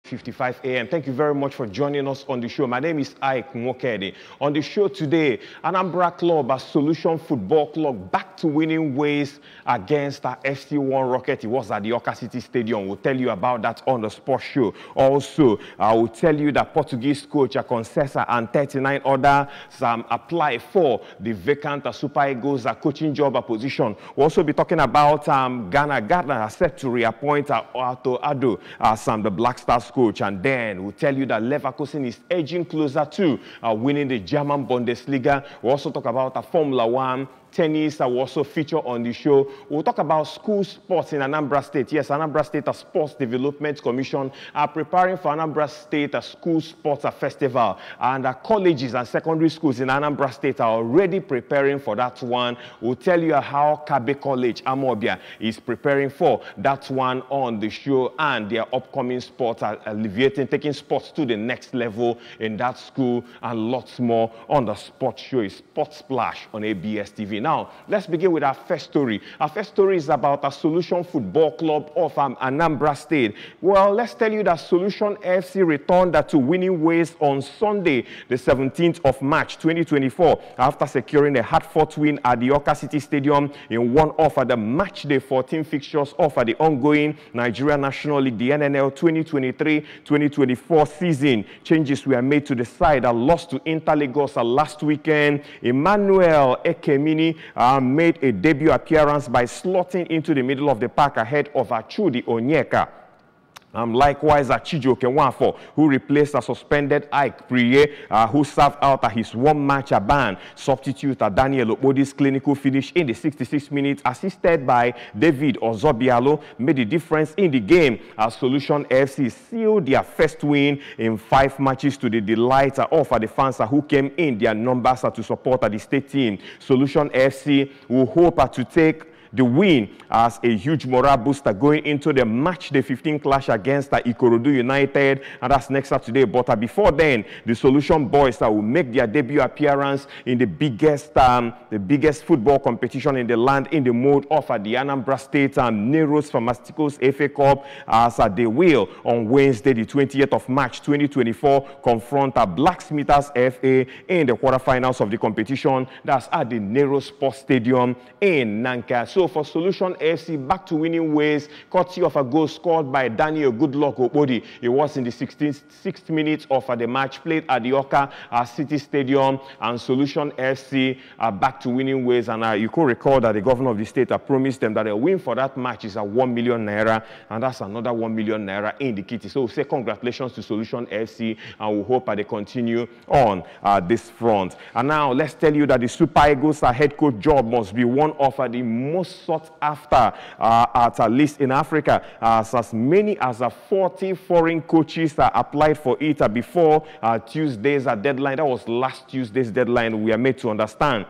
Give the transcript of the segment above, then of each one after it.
55 a.m. Thank you very much for joining us on the show. My name is Ike Nwokedi. On the show today, Anambra Club, a Solution Football Club, back to winning ways against our FC1 Rocket. It was at the Awka City Stadium. We'll tell you about that on the sports show. Also, I will tell you that Portuguese coach Concessa and 39 others apply for the vacant Super Eagles coaching job position. We'll also be talking about Ghana. Ghana has set to reappoint Arto Addo as the Black Stars coach, and then we'll tell you that Leverkusen is edging closer to winning the German Bundesliga. We'll also talk about Formula One. Tennis will also feature on the show. We'll talk about school sports in Anambra State. Yes, Anambra State Sports Development Commission are preparing for Anambra State School Sports Festival. And colleges and secondary schools in Anambra State are already preparing for that one. We'll tell you how Kabe College, Amobia, is preparing for that one on the show, and their upcoming sports are taking sports to the next level in that school, and lots more on the sports show. Is Sports Splash on ABS TV. Now, let's begin with our first story. Our first story is about a Solution Football Club of Anambra State. Well, let's tell you that Solution FC returned to winning ways on Sunday, the 17th of March, 2024, after securing a hard-fought win at the Awka City Stadium in one of the match day 14 fixtures of the ongoing Nigeria National League, the NNL 2023-2024 season. Changes were made to the side that lost to Inter Lagos last weekend. Emmanuel Ekemini made a debut appearance by slotting into the middle of the park ahead of Chudi Onyeka. Likewise, Chijoke Nwafo, who replaced a suspended Ike Priye, who served out his one-match ban. Substitute Daniel Okpodi's clinical finish in the 66 minutes, assisted by David Ozobialo, made the difference in the game as Solution FC sealed their first win in 5 matches to the delight of the fans who came in their numbers to support the state team. Solution FC will hope to take the win as a huge morale booster going into the match day 15 clash against Ikorodu United, and that's next Saturday. But before then, the Solution boys will make their debut appearance in the biggest football competition in the land, in the mode of the Anambra State Neros Pharmaceuticals FA Cup, as they will on Wednesday, the 20th of March, 2024, confront Blacksmithers FA in the quarterfinals of the competition. That's at the Nero Sports Stadium in Nanka. So for Solution FC, back to winning ways, courtesy of a goal scored by Daniel Goodluck Okpodi. It was in the 6th minute of the match played at the Awka City Stadium, and Solution FC are back to winning ways. And you could recall that the governor of the state promised them that a win for that match is 1 million naira, and that's another 1 million naira in the kitty. So we'll say congratulations to Solution FC, and we hope they continue on this front. And now let's tell you that the Super Eagles head coach job must be one of the most sought after at least in Africa, as many as 40 foreign coaches applied for it before Tuesday's deadline. That was last Tuesday's deadline, we are made to understand.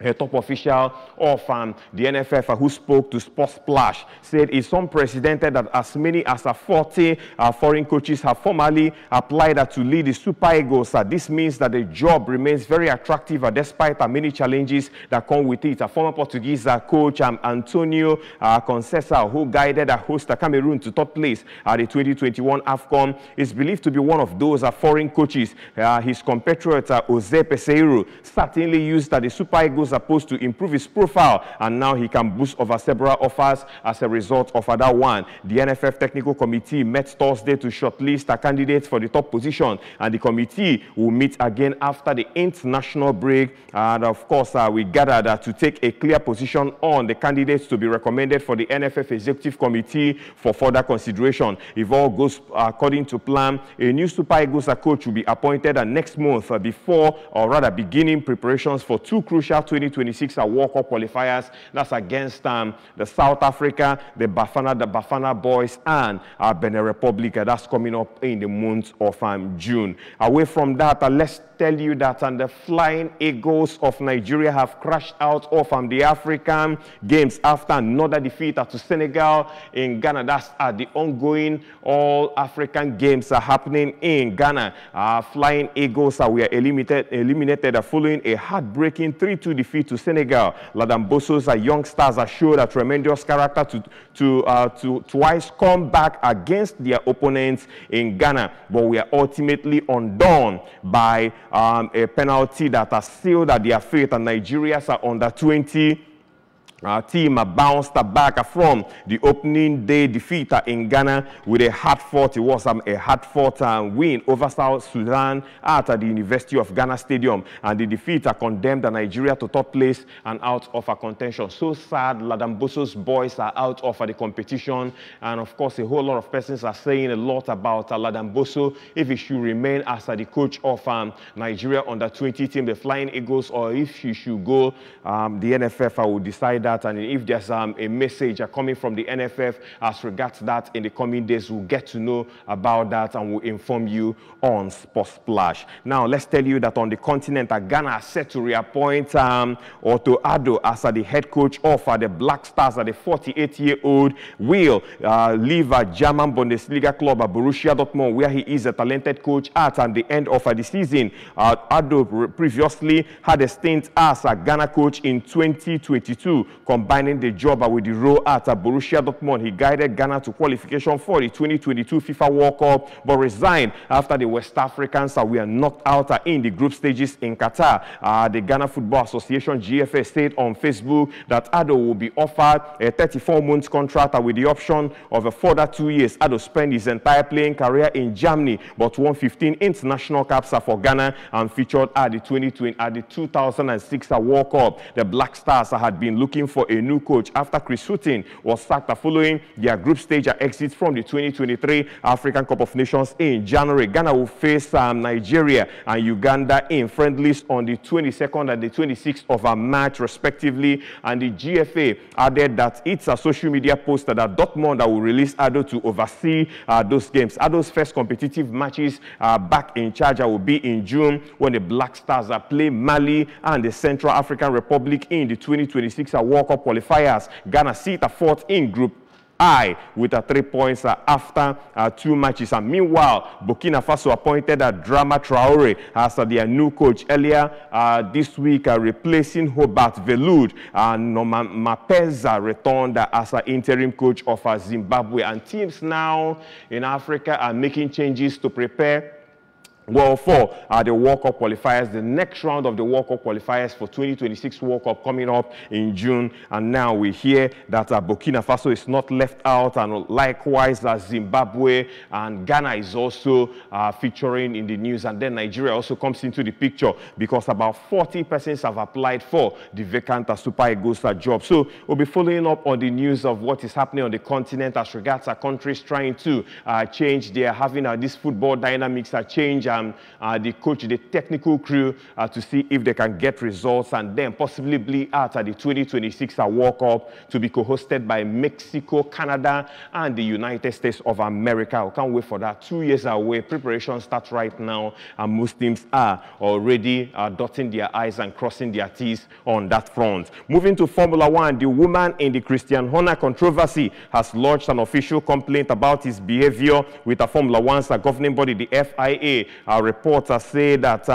A top official of the NFF who spoke to Sports Splash said it's unprecedented that as many as 40 foreign coaches have formally applied to lead the Super Eagles. This means that the job remains very attractive despite many challenges that come with it. Former Portuguese coach Antonio Concessa, who guided host Cameroon to third place at the 2021 AFCON, is believed to be one of those foreign coaches. His compatriot Jose Peseiro certainly used the Super Eagles supposed to improve his profile, and now he can boost over several offers as a result of that one. The NFF Technical Committee met Thursday to shortlist candidates for the top position, and the committee will meet again after the international break. And of course, we gathered to take a clear position on the candidates to be recommended for the NFF Executive Committee for further consideration. If all goes according to plan, a new Super Eagles coach will be appointed next month before, or rather beginning preparations for 2 crucial 2026 World Cup qualifiers. That's against the South Africa, the Bafana Boys, and Benin Republic. That's coming up in the month of June. Away from that, let's tell you that the Flying Eagles of Nigeria have crashed out of the African Games after another defeat to Senegal in Ghana. That's at the ongoing All-African Games happening in Ghana. Flying Eagles were eliminated following a heartbreaking 3-2 defeat defeat to Senegal. Ladan Bosso's young stars showed a tremendous character to twice come back against their opponents in Ghana, but we are ultimately undone by a penalty that has sealed their fate, and Nigeria's under 20 team bounced back from the opening day defeat in Ghana with a hard-fought. It was a hard-fought win over South Sudan at the University of Ghana Stadium, and the defeat condemned Nigeria to third place and out of a contention. So sad, Ladan Bosso's boys are out of the competition, and of course a whole lot of persons are saying a lot about Ladan Bosso, if he should remain as the coach of Nigeria under 20 team, the Flying Eagles, or if he should go. The NFF will decide that, and if there's a message coming from the NFF as regards that in the coming days, we'll get to know about that and we'll inform you on Sports Splash. Now, let's tell you that on the continent, Ghana is set to reappoint Otto Addo as the head coach of the Black Stars. The 48-year-old will leave a German Bundesliga club, Borussia Dortmund, where he is a talented coach at the end of the season. Addo previously had a stint as a Ghana coach in 2022, combining the job with the role at Borussia Dortmund. He guided Ghana to qualification for the 2022 FIFA World Cup, but resigned after the West Africans were knocked out in the group stages in Qatar. The Ghana Football Association, GFA, said on Facebook that Addo will be offered a 34-month contract with the option of a further 2 years. Addo spent his entire playing career in Germany, but won 15 international caps for Ghana and featured at the 2006 World Cup. The Black Stars had been looking for a new coach after Chris Hughton was sacked following their group stage exit from the 2023 African Cup of Nations in January. Ghana will face Nigeria and Uganda in friendlies on the 22nd and the 26th of March, respectively. And the GFA added that it's a social media post that Dortmund will release Addo to oversee those games. Addo's first competitive matches back in charge will be in June, when the Black Stars play Mali and the Central African Republic in the 2026 World Cup qualifiers. Ghana sit fourth in Group I with 3 points after 2 matches. And meanwhile, Burkina Faso appointed Drama Traore as their new coach earlier this week, replacing Hobart Veloud. Norman Mapeza returned as interim coach of Zimbabwe. And teams now in Africa are making changes to prepare well for the World Cup qualifiers, the next round of the World Cup qualifiers for 2026 World Cup coming up in June. And now we hear that Burkina Faso is not left out, and likewise Zimbabwe and Ghana is also featuring in the news. And then Nigeria also comes into the picture because about 40 persons have applied for the vacant Super Eagles job. So we'll be following up on the news of what is happening on the continent as regards countries trying to change. They are having this football dynamics change. The coach, the technical crew, to see if they can get results, and then possibly be at the 2026 World Cup to be co-hosted by Mexico, Canada, and the United States of America. We can't wait for that. 2 years away. Preparation starts right now, and most teams are already dotting their I's and crossing their T's on that front. Moving to Formula One, the woman in the Christian Horner controversy has lodged an official complaint about his behavior with Formula One's governing body, the FIA. Reports say that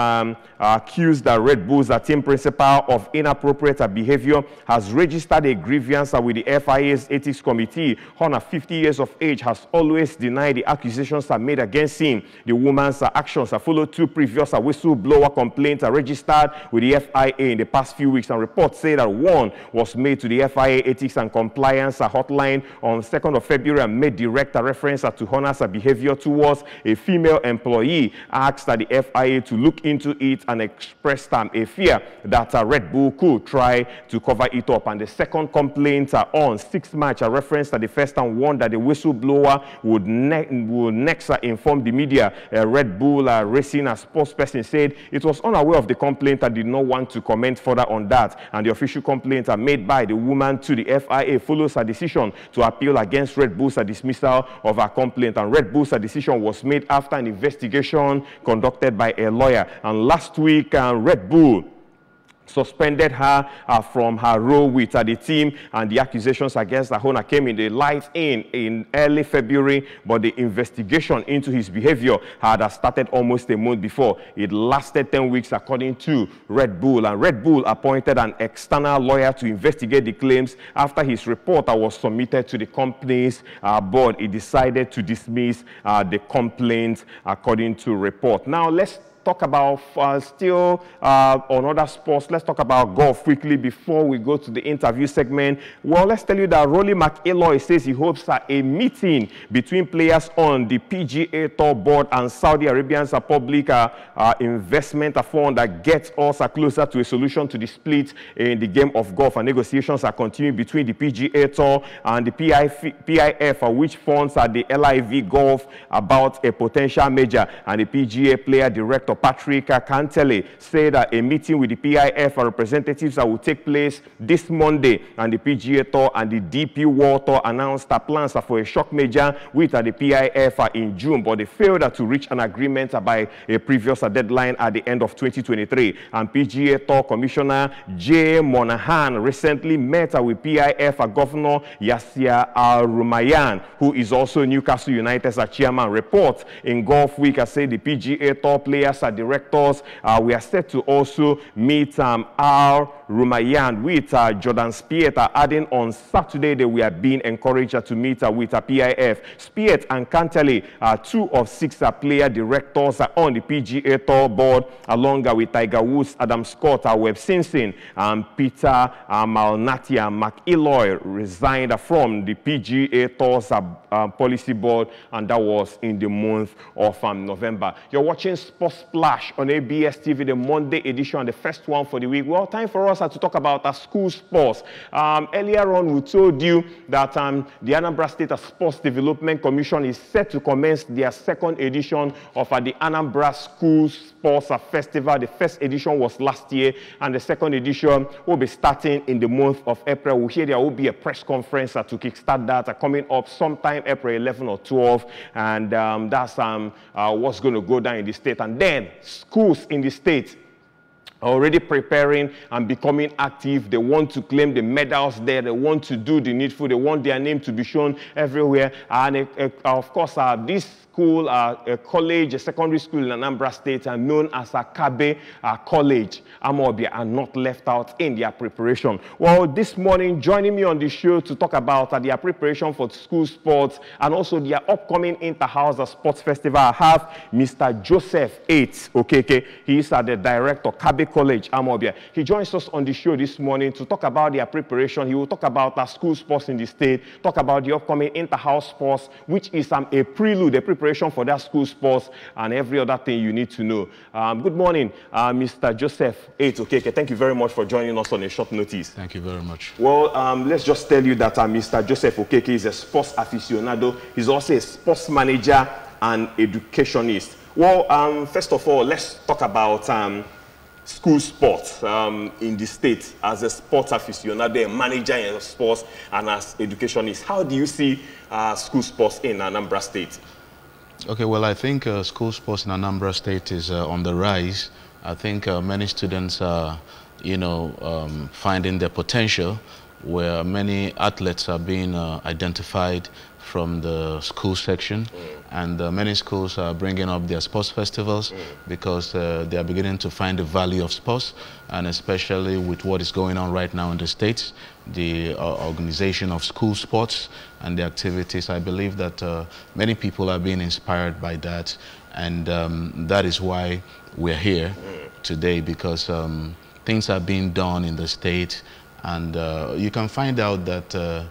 accused Red Bull's team principal of inappropriate behavior has registered a grievance with the FIA's ethics committee. Horner, 50 years of age, has always denied the accusations made against him. The woman's actions followed 2 previous whistleblower complaints registered with the FIA in the past few weeks, and reports say that one was made to the FIA ethics and compliance hotline on 2nd of February and made direct reference to Horner's behavior towards a female employee. Asked the FIA to look into it and expressed a fear that Red Bull could try to cover it up. And the second complaint on 6th March referenced the first and warned that the whistleblower would next inform the media. Red Bull Racing spokesperson said it was unaware of the complaint and did not want to comment further on that. And the official complaint made by the woman to the FIA follows a decision to appeal against Red Bull's dismissal of her complaint. And Red Bull's decision was made after an investigation conducted by a lawyer. And last week, Red Bull suspended her from her role with the team, and the accusations against Ahona came in the light in early February, but the investigation into his behavior had started almost a month before. It lasted 10 weeks according to Red Bull, and Red Bull appointed an external lawyer to investigate the claims. After his report was submitted to the company's board, it decided to dismiss the complaint according to report. Now let's talk about still on other sports. Let's talk about golf quickly before we go to the interview segment. Well, let's tell you that Rory McIlroy says he hopes a meeting between players on the PGA Tour board and Saudi Arabia's public investment fund that gets us closer to a solution to the split in the game of golf. And negotiations are continuing between the PGA Tour and the PIF, which funds the LIV Golf, about a potential merger. And the PGA player director Patrick Cantley said that a meeting with the PIF representatives will take place this Monday, and the PGA Tour and the DP World Tour announced plans for a shock merger with the PIF in June, but they failed to reach an agreement by a previous deadline at the end of 2023. And PGA Tour Commissioner Jay Monahan recently met with PIF Governor Yasir Al-Rumayyan, who is also Newcastle United's chairman. Reports in Golf Week say the PGA Tour players directors we are set to also meet Al-Rumayyan with Jordan Spieth, adding on Saturday that we are being encouraged to meet with PIF. Spieth and Cantley are 2 of 6 player directors on the PGA Tour board, along with Tiger Woods, Adam Scott, Webb Simpson, and Peter Malnati. McIlroy resigned from the PGA Tour's policy board, and that was in the month of November. You're watching Sports Splash on ABS TV, the Monday edition, the first one for the week. Well, time for us to talk about school sports. Earlier on, we told you that the Anambra State Sports Development Commission is set to commence their second edition of the Anambra School Sports Festival. The first edition was last year, and the second edition will be starting in the month of April. We hear there will be a press conference to kickstart that coming up sometime April 11 or 12, and that's what's going to go down in the state. And then schools in the state are already preparing and becoming active. They want to claim the medals there. They want to do the needful. They want their name to be shown everywhere. And of course, this school, a college, a secondary school in Anambra State, known as Kabe College, Amobia, are not left out in their preparation. Well, this morning, joining me on the show to talk about their preparation for school sports and also their upcoming Inter-House Sports Festival, I have Mr. Joseph Eight Okeke. He is the director, Kabe College, Amobia. He joins us on the show this morning to talk about their preparation. He will talk about school sports in the state, talk about the upcoming Inter-House Sports, which is a prelude, a preparation for that school sports, and every other thing you need to know. Good morning, Mr. Joseph Eight Okeke. Thank you very much for joining us on a short notice. Thank you very much. Well, let's just tell you that Mr. Joseph Okeke is a sports aficionado. He's also a sports manager and educationist. Well, first of all, let's talk about school sports in the state. As a sports aficionado, a manager in sports, and as educationist, how do you see school sports in Anambra State? Okay, well, I think school sports in Anambra State is on the rise. I think many students are, finding their potential, where many athletes are being identified from the school section, and many schools are bringing up their sports festivals because they are beginning to find the value of sports, and especially with what is going on right now in the States, the organization of school sports and the activities. I believe that many people are being inspired by that, and that is why we're here today, because things are being done in the state, and you can find out that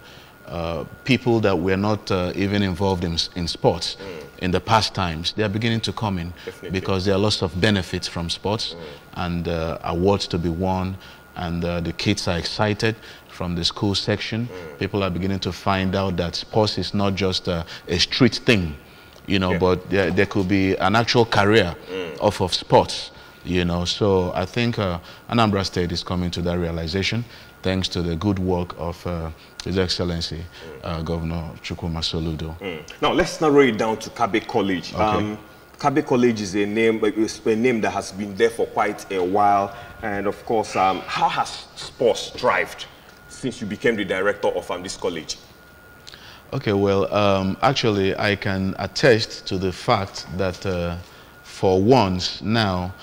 people that were not even involved in sports in the past times, they are beginning to come in. Definitely. Because there are lots of benefits from sports and awards to be won, and the kids are excited from the school section. People are beginning to find out that sports is not just a street thing, but there could be an actual career off of sports, So I think Anambra State is coming to that realization, thanks to the good work of His Excellency, Governor Chukwuma Soludo. Now, let's narrow it down to Kabe College. Okay. Kabe College is a name that has been there for quite a while. And of course, how has sports thrived since you became the director of this college? Okay, well, actually, I can attest to the fact that for once now,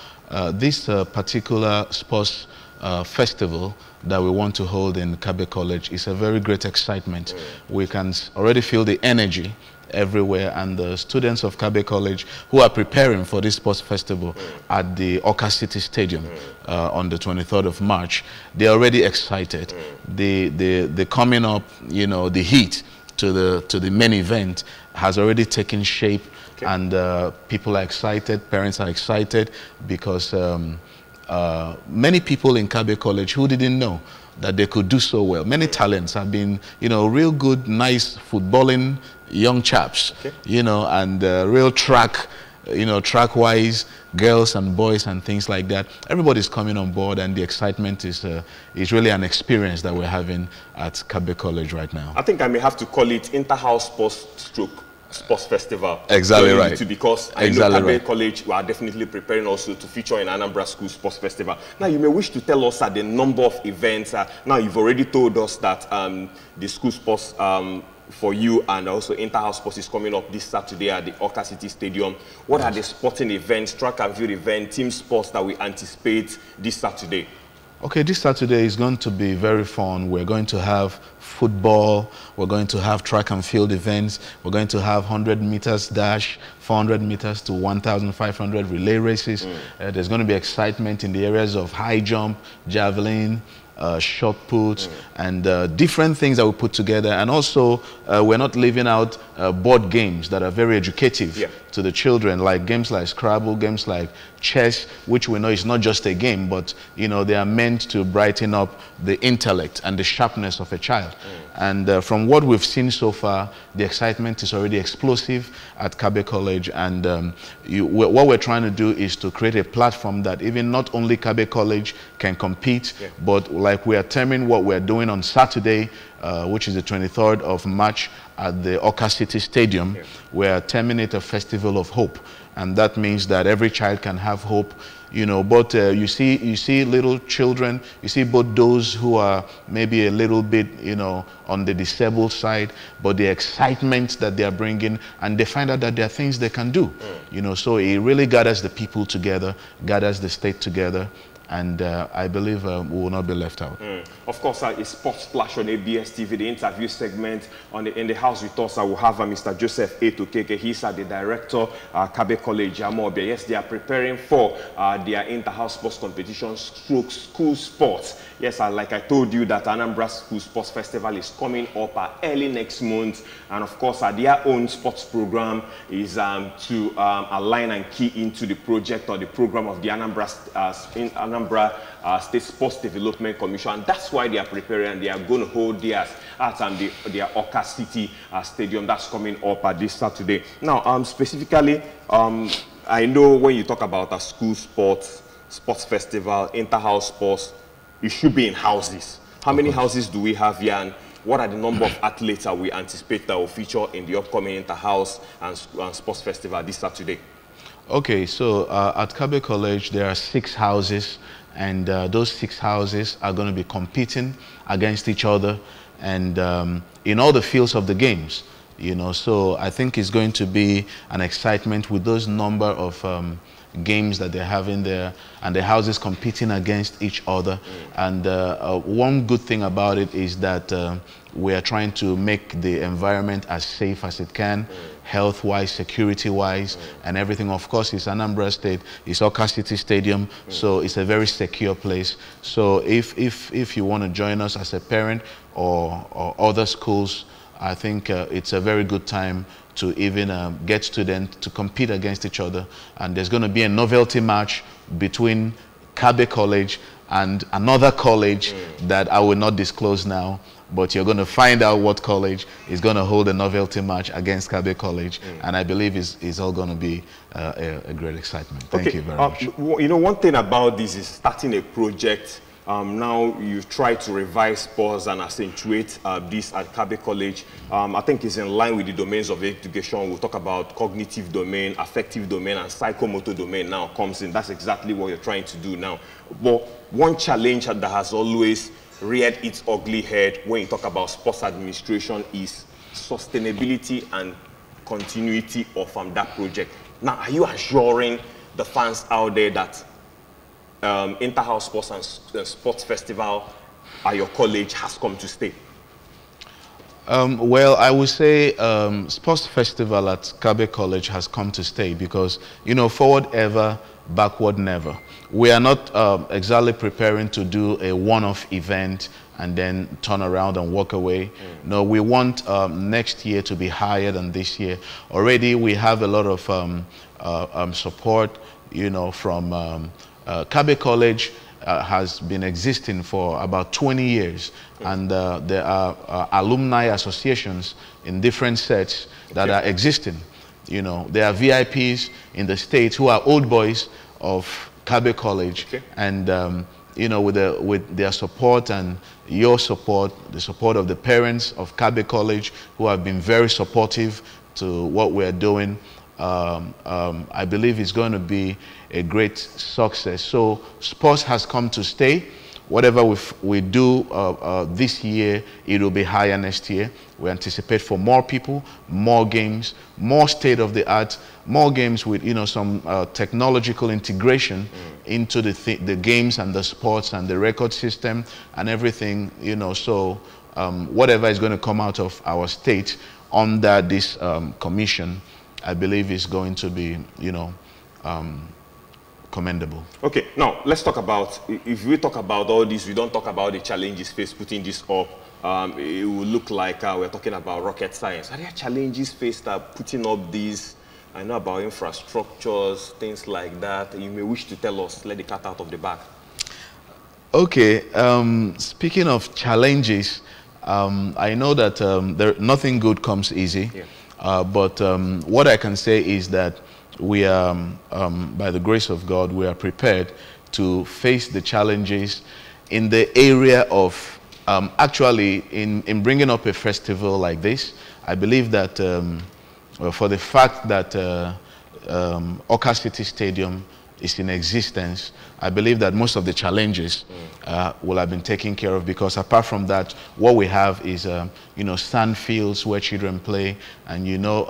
this particular sports festival that we want to hold in Kabe College is a very great excitement. We can already feel the energy everywhere, and the students of Kabe College who are preparing for this sports festival at the Awka City Stadium on the 23rd of March, they're already excited. The coming up, you know, the heat to the main event has already taken shape. Okay. And people are excited, parents are excited, because many people in Kabe College who didn't know that they could do so well. Many talents have been, you know, real good, nice footballing young chaps, okay. You know, and real track, you know, track-wise, girls and boys and things like that. Everybody's coming on board, and the excitement is really an experience that we're having at Kabe College right now. I think I may have to call it Inter-House Sports Festival. Exactly right. Because I know Kabe College, we are definitely preparing also to feature in Anambra School Sports Festival. Now, you may wish to tell us the number of events. Now, you've already told us that the school sports for you and also Inter-House Sports is coming up this Saturday at the Awka City Stadium. What are the sporting events, track and field events, team sports that we anticipate this Saturday? Okay, this Saturday is going to be very fun. We're going to have football, we're going to have track and field events, we're going to have 100 meters dash, 400 meters to 1,500 relay races. There's going to be excitement in the areas of high jump, javelin, shot put, and different things that we put together. And also, we're not leaving out board games that are very educative to the children, like games like Scrabble, games like chess, which we know is not just a game, but you know, they are meant to brighten up the intellect and the sharpness of a child. And from what we've seen so far, the excitement is already explosive at Kabe College. And what we're trying to do is to create a platform that even not only Kabe College can compete, but like we are terming what we're doing on Saturday, which is the 23rd of March at the Awka City Stadium, we're terming it a festival of hope. And that means that every child can have hope. You know, but you see little children, you see both those who are maybe a little bit, you know, on the disabled side, but the excitement that they are bringing, and they find out that there are things they can do. You know, so it really gathers the people together, gathers the state together, and I believe we will not be left out. Of course, it's Sports Splash on ABS TV, the interview segment. In the house with us, I will have Mr. Joseph Etokeke. He's the director, Kabe College, Amobia. Yes, they are preparing for their inter-house sports competition, school sports. Yes, like I told you, that Anambra School Sports Festival is coming up early next month. And of course, their own sports program is to align and key into the project or the program of the Anambra State Sports Development Commission. And that's why they are preparing, and they are going to hold theirs at their Awka City Stadium. That's coming up this Saturday. Now, specifically, I know when you talk about a school sports festival, inter-house sports, it should be in houses. How many houses do we have here, and what are the number of athletes that we anticipate that will feature in the upcoming inter-house and sports festival this Saturday? Okay, so at Kabe College, there are 6 houses, and those 6 houses are going to be competing against each other, and in all the fields of the games, you know. So I think it's going to be an excitement with those number of games that they're having there, and the houses competing against each other. And one good thing about it is that we are trying to make the environment as safe as it can, health-wise, security-wise, and everything. Of course, it's Anambra State, it's Awka City Stadium, so it's a very secure place. So if you want to join us as a parent or other schools, I think it's a very good time to even get students to compete against each other. And there's going to be a novelty match between Kabe College and another college that I will not disclose now, but you're going to find out what college is going to hold a novelty match against Kabe College. And I believe it's all going to be a great excitement. Thank you very much. You know, one thing about this is starting a project Now you've tried to revise sports and accentuate this at Kabe College. I think it's in line with the domains of education. We'll talk about cognitive domain, affective domain, and psychomotor domain now comes in. That's exactly what you're trying to do now. But one challenge that has always reared its ugly head when you talk about sports administration is sustainability and continuity of that project. Now, are you assuring the fans out there that Inter-House Sports and Sports Festival at your college has come to stay? Well, I would say Sports Festival at Kabe College has come to stay because, you know, forward ever, backward never. We are not exactly preparing to do a one-off event and then turn around and walk away. No, we want next year to be higher than this year. Already we have a lot of support, you know, from Kabe College has been existing for about 20 years, and there are alumni associations in different sets that are existing. You know, there are VIPs in the States who are old boys of Kabe College, and you know, with their support and your support, the support of the parents of Kabe College who have been very supportive to what we're doing, I believe it's going to be a great success. So sports has come to stay. Whatever we do this year, it will be higher next year. We anticipate for more people, more games, more state-of-the-art, more games with, you know, some technological integration into the games and the sports and the record system and everything, you know. So whatever is going to come out of our state under this commission, I believe is going to be, you know, commendable. Okay, now let's talk about, if we talk about all this, we don't talk about the challenges faced putting this up. It will look like we're talking about rocket science. Are there challenges faced putting up these? I know about infrastructures, things like that. You may wish to tell us, let the cat out of the bag. Okay, speaking of challenges, I know that nothing good comes easy. Yeah. But what I can say is that we are, by the grace of God, we are prepared to face the challenges in the area of, actually, in bringing up a festival like this. I believe that for the fact that Awka City Stadium is in existence, I believe that most of the challenges will have been taken care of, because apart from that, what we have is, you know, sand fields where children play, and, you know,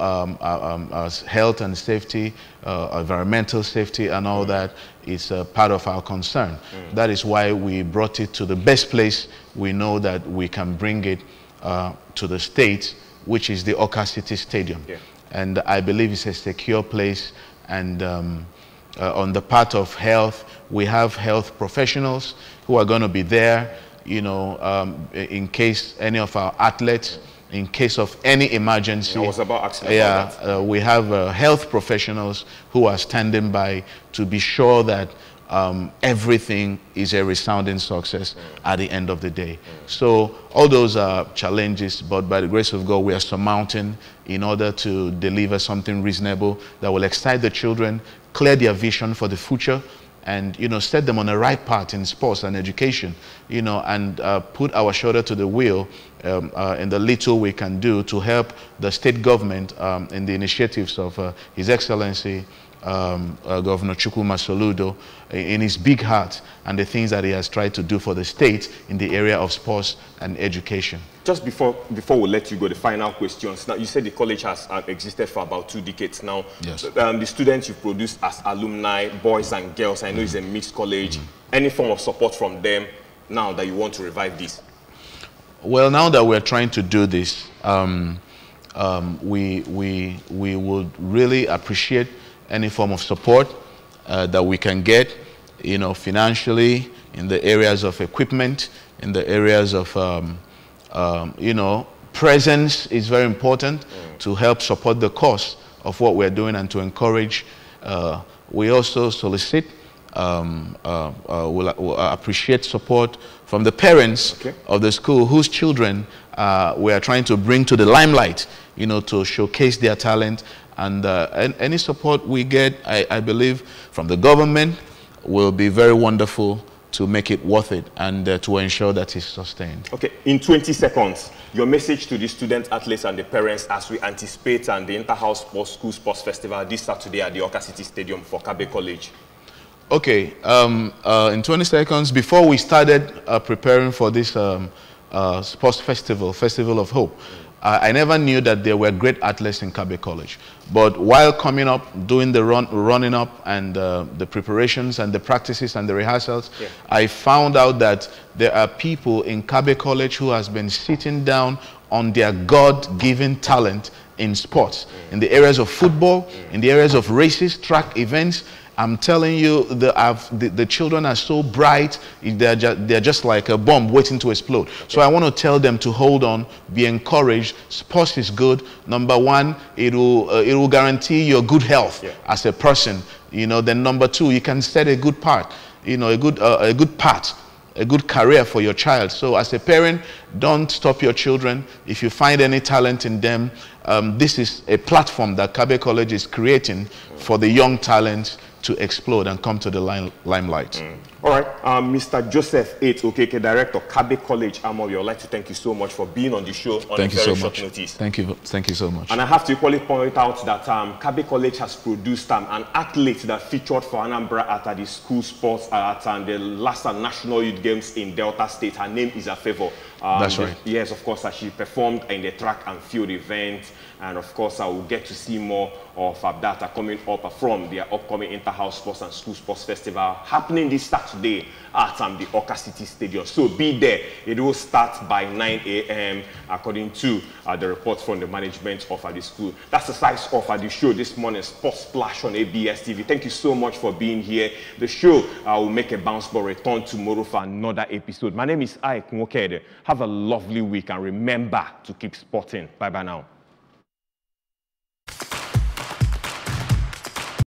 health and safety, environmental safety and all that is part of our concern. That is why we brought it to the best place we know that we can bring it to the state, which is the Awka City Stadium. Yeah. And I believe it's a secure place, and on the part of health, we have health professionals who are going to be there, you know, in case any of our athletes, in case of any emergency. I was about asking about that. We have health professionals who are standing by to be sure that everything is a resounding success at the end of the day. So all those are challenges, but by the grace of God, we are surmounting in order to deliver something reasonable that will excite the children, clear their vision for the future, and, you know, set them on the right path in sports and education, you know, and put our shoulder to the wheel in the little we can do to help the state government in the initiatives of His Excellency Governor Chukwuma Soludo in his big heart and the things that he has tried to do for the state in the area of sports and education. Just before we let you go, the final questions. Now, you said the college has existed for about 2 decades now. Yes. The students you produce as alumni, boys and girls, I know it's a mixed college. Any form of support from them now that you want to revive this? Well, now that we're trying to do this, we would really appreciate any form of support that we can get, you know, financially, in the areas of equipment, in the areas of, you know, presence is very important to help support the cause of what we're doing and to encourage. We also solicit, we'll appreciate support from the parents of the school whose children we are trying to bring to the limelight, you know, to showcase their talent. And any support we get, I believe, from the government will be very wonderful to make it worth it and to ensure that it's sustained. Okay, in 20 seconds, your message to the student athletes and the parents as we anticipate and the Inter-House Sports School Sports Festival this Saturday at the Awka City Stadium for Kabe College. Okay, in 20 seconds, before we started preparing for this sports festival of hope, I never knew that there were great athletes in Kabe College. But while coming up, doing the running up and the preparations and the practices and the rehearsals, I found out that there are people in Kabe College who has been sitting down on their God-given talent in sports, in the areas of football, in the areas of races, track events. I'm telling you, the children are so bright, they're just like a bomb waiting to explode. So I want to tell them to hold on, be encouraged. Sports is good. Number one, it will guarantee your good health as a person. You know, then number two, you can set a good path, you know, a good path, a good career for your child. So as a parent, don't stop your children. If you find any talent in them, this is a platform that Kabe College is creating for the young talents to explode and come to the limelight. All right, Mr. Joseph Eight Okeke, Director, Kabe College, Amobi, I'd like to thank you so much for being on the show on a very short notice. Thank you so much. And I have to equally point out that Kabe College has produced an athlete that featured for Anambra at the school sports at the last National Youth Games in Delta State. Her name is Afevo. That's right. Yes, of course, she performed in the track and field event. And of course, I will get to see more of that coming up from the upcoming Inter-House Sports and School Sports Festival happening this Saturday at the Awka City Stadium. So be there. It will start by 9 a.m. according to the report from the management of the school. That's the size of the show this morning, Sports Splash on ABS TV. Thank you so much for being here. The show will make a bounce but return tomorrow for another episode. My name is Ike Nwokede. Have a lovely week and remember to keep sporting. Bye-bye now.